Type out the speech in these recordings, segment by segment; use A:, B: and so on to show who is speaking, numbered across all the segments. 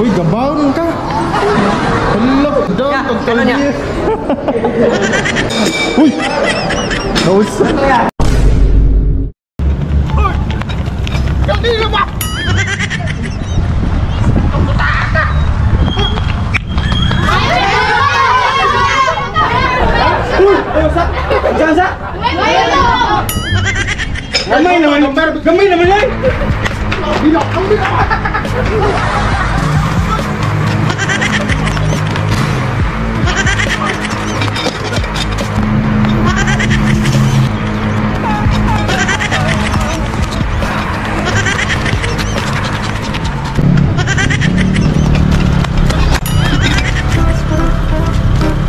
A: Uy, gabaon ka. Hello, doon pagkalye. Uy. Nausa. Uy. Kanina ba? Gamay naman yan.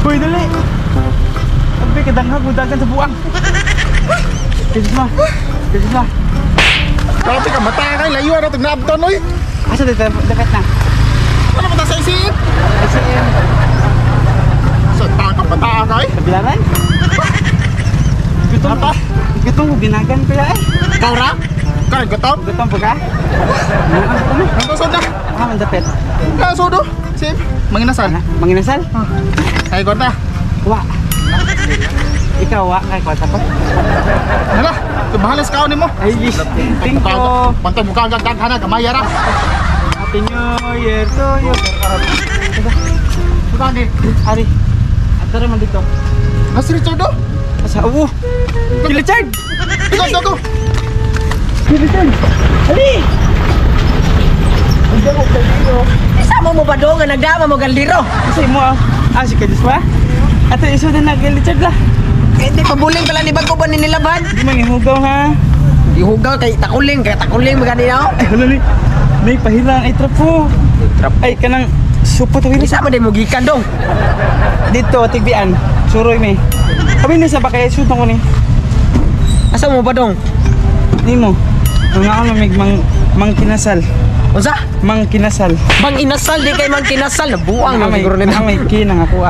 A: Uy, dali. Sabi kadanghan mo dagan sa buwang. Kisma. Tapi ka mata kay layo na tug naabton oy. Asa dito dapat na. Ano mo ta sa isip? ICM. Sa ka mata kay? Kabilaran? Gutom pa. Gutom mo ginagan ko ya eh. Ikaw ra? Kay gutom? Gutom po ka? Ang tusod na. Ang dapet. Ka sudo. Sim. Manginasal. Manginasal? Ay kota. Wa. Ikaw wa kay kota pa. Hala. Bahalas ka ni mo. Ay, thank you. Pantay mo kang gagana, gamaya ra. Happy New Year to you. Bukan di. Ari. Antara man dito. Si Richard do? Asa uwo. Si Richard. Ikaw. Si Richard. Ali. Ang damo galdiro. Isama mo ba do nga nagdama mo galdiro? Kasi mo si Kadis ba? Ato iso din na kay Richard lah. Hindi pabuling pala ni bago pa ni nilaban. Di man ihugaw ha. Ihugaw kay takuling magani na. Ay wala ni. May pahilang ay trapo. Ay kanang supot wili sa man mo gikan dong. Dito tigbian. Suroy me. Kami ni sa bakay shoot ko ni. Asa mo ba dong? Nimo. Nga ano mig mang kinasal. Unsa? Mang kinasal. Mang inasal di kay mang kinasal nabuang na siguro ni may kinang ako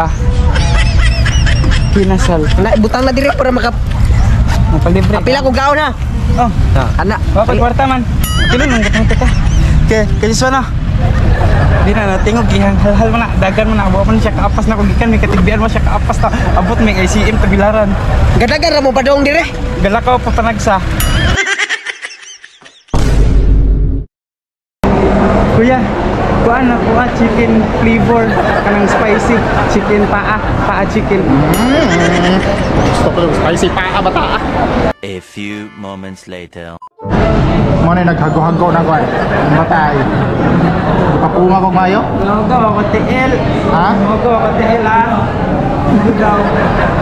A: Kinasal. Na butang na diri para mapalibre. Apila ko gaon na. Oh. Ana. Wa kwarta man. Kilo nang gatong ta. Ke, kaysa na. Di na tingog gihang hal-hal man na dagan man na abo man siya kaapas na kung gikan may katigbian mo siya kaapas ta abot may ICM tabilaran. Gadagan ra mo pa dong dire. Galakaw pa panagsa. Kuya, kuan ako chicken flavor kanang spicy chicken paa chicken. Gusto ko ng spicy paa bata.
B: A few moments later.
A: Mo na naghago-hago na kuan. Batay. Papunga ko mayo?
C: Logo ako TL.
A: Ha?
C: Logo ako TL ah.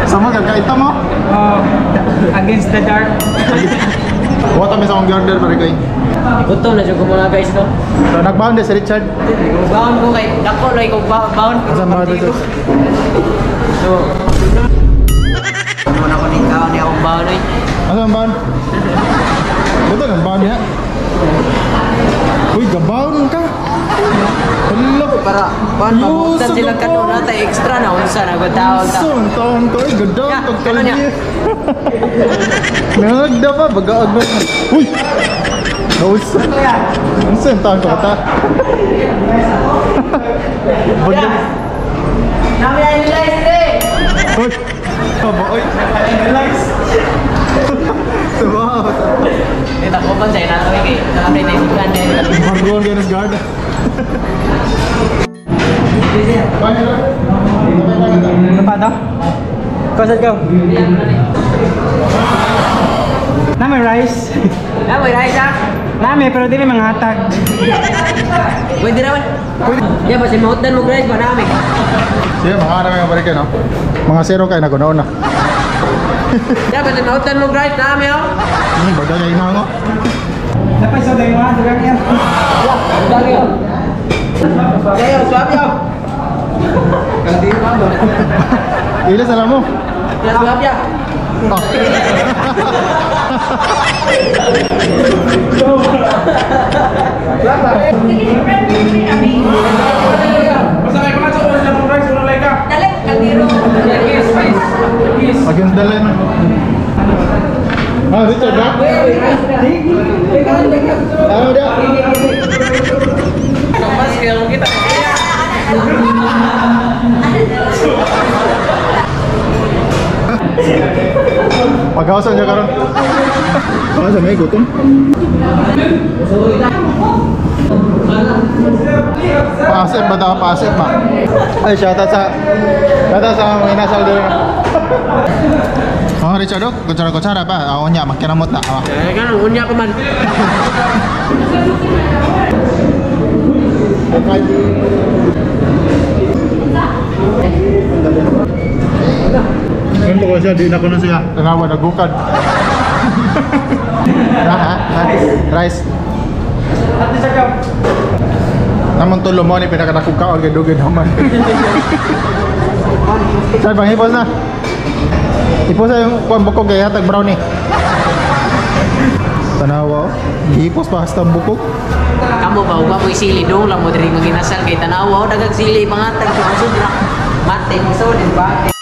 A: Sama ka ito mo?
C: Against the dark.
A: Wata mi sa akong order pare kay.
C: Gutom na siya mga guys no.
A: So nagbound si Richard.
C: Baon ko kay dako lay ko baon.
A: Sa mga dito.
C: So ano ko ni kaon ni akong baon ay.
A: Asa ang bound? Buto ang bound niya. Uy, gabaon ka. Hello.
C: Para kuan pabutan sila kanuna ta extra na unsa na gutaon ta.
A: So, taon ko ay ganda pagkalye.
C: niya?
A: Nagda pa bagaag ba? Uy. Nausa. Unsa ang taon ko ta? Bagay.
C: Nami ay nilay dire.
A: Uy. Aba oy.
C: Relax.
A: Wow.
C: Kita ko pa sa nato kay kami na isipan din.
A: Margon Ganes Guard.
C: Ano pa daw? Kusad ko. Nami rice. Nami rice ah. Nami pero dili mga hatag. Pwede naman. Ya ba si mahutan mo rice ba nami?
A: Sige, mga ano yung balik no? Mga zero kayo na kunaon na.
C: Ya ba si mahutan mo rice nami oh?
A: Baga niya inango.
C: Dapat sa dayo ha, dagang yan. Dari oh. Dayo, suwabi oh. Kantin pa ba?
A: Ila sa mo.
C: Ya suwabi ah.
A: Oh.
C: Basta kayo mga sa ng rice, unang like ka.
D: Dali, kaldero.
A: Again dala na. Ah, Richard ba? Ah, udah.
C: Mas, kaya kita.
D: Gawson niya karon. Ano sa may gutom? Pasip ba daw? Pasip ba? Ay, shoutout sa mga inasal dito. Oh, Richard, kutsara-kutsara pa. Ako niya, magkiramot na.
C: Kan unya ko man.
D: Ganito ko siya, di na ko na siya. Tanawa, nagukad. Rice. Namun tulo mo ni pinakanakukaon kay dugay naman. Saan bang hipos na? Hipos na yung kuwan bukog kay hatag brownie. Tanawa, hipos pa hasta bukog.
C: Kamu ba uga mo sili dong lang mo diri maginasal kay tanawa dagag sili pangatag sa sobra. Mate so din ba?